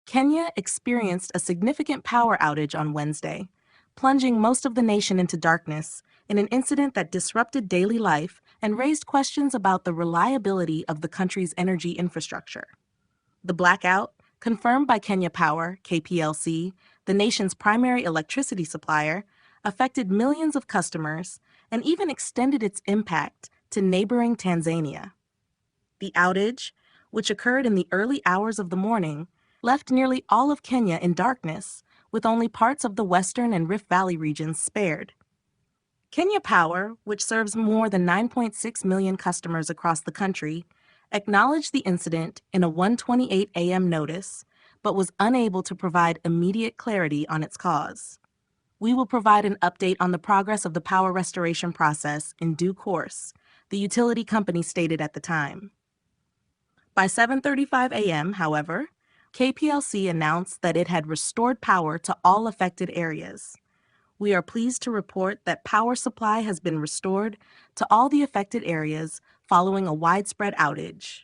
Kenya experienced a significant power outage on Wednesday, plunging most of the nation into darkness in an incident that disrupted daily life and raised questions about the reliability of the country's energy infrastructure. The blackout, confirmed by Kenya Power, KPLC, the nation's primary electricity supplier, affected millions of customers and even extended its impact to neighboring Tanzania. The outage, which occurred in the early hours of the morning, left nearly all of Kenya in darkness, with only parts of the western and Rift Valley regions spared. Kenya Power, which serves more than 9.6 million customers across the country, acknowledged the incident in a 1:28 a.m. notice, but was unable to provide immediate clarity on its cause. We will provide an update on the progress of the power restoration process in due course, the utility company stated at the time. By 7:35 a.m., however, KPLC announced that it had restored power to all affected areas. We are pleased to report that power supply has been restored to all the affected areas following a widespread outage.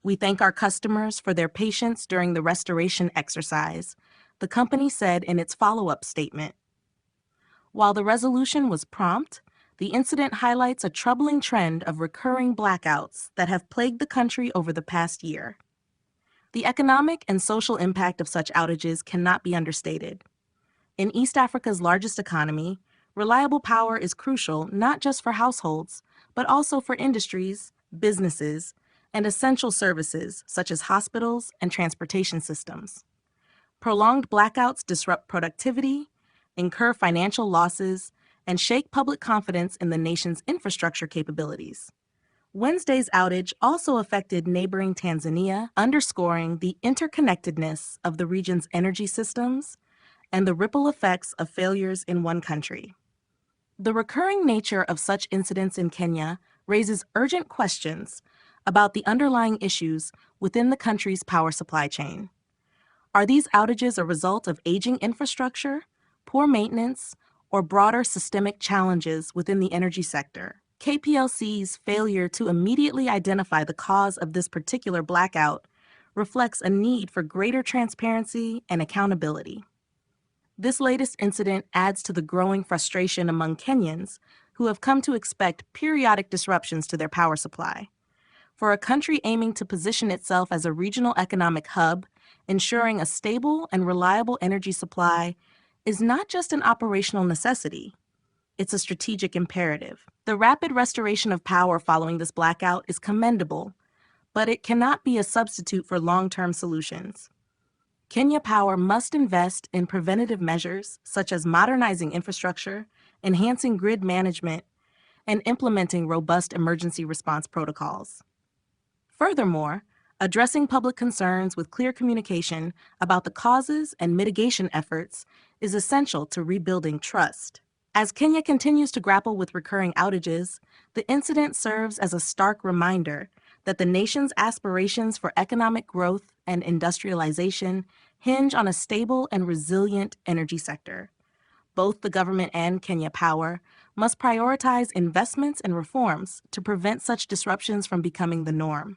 We thank our customers for their patience during the restoration exercise, the company said in its follow-up statement. While the resolution was prompt, the incident highlights a troubling trend of recurring blackouts that have plagued the country over the past year. The economic and social impact of such outages cannot be understated. In East Africa's largest economy, reliable power is crucial not just for households, but also for industries, businesses, and essential services such as hospitals and transportation systems. Prolonged blackouts disrupt productivity, incur financial losses, and shake public confidence in the nation's infrastructure capabilities. Wednesday's outage also affected neighboring Tanzania, underscoring the interconnectedness of the region's energy systems and the ripple effects of failures in one country. The recurring nature of such incidents in Kenya raises urgent questions about the underlying issues within the country's power supply chain. Are these outages a result of aging infrastructure, poor maintenance, or broader systemic challenges within the energy sector? KPLC's failure to immediately identify the cause of this particular blackout reflects a need for greater transparency and accountability. This latest incident adds to the growing frustration among Kenyans who have come to expect periodic disruptions to their power supply. For a country aiming to position itself as a regional economic hub, ensuring a stable and reliable energy supply is not just an operational necessity, it's a strategic imperative. The rapid restoration of power following this blackout is commendable, but it cannot be a substitute for long-term solutions. Kenya Power must invest in preventative measures such as modernizing infrastructure, enhancing grid management, and implementing robust emergency response protocols. Furthermore, addressing public concerns with clear communication about the causes and mitigation efforts is essential to rebuilding trust. As Kenya continues to grapple with recurring outages, the incident serves as a stark reminder that the nation's aspirations for economic growth and industrialization hinge on a stable and resilient energy sector. Both the government and Kenya Power must prioritize investments and reforms to prevent such disruptions from becoming the norm.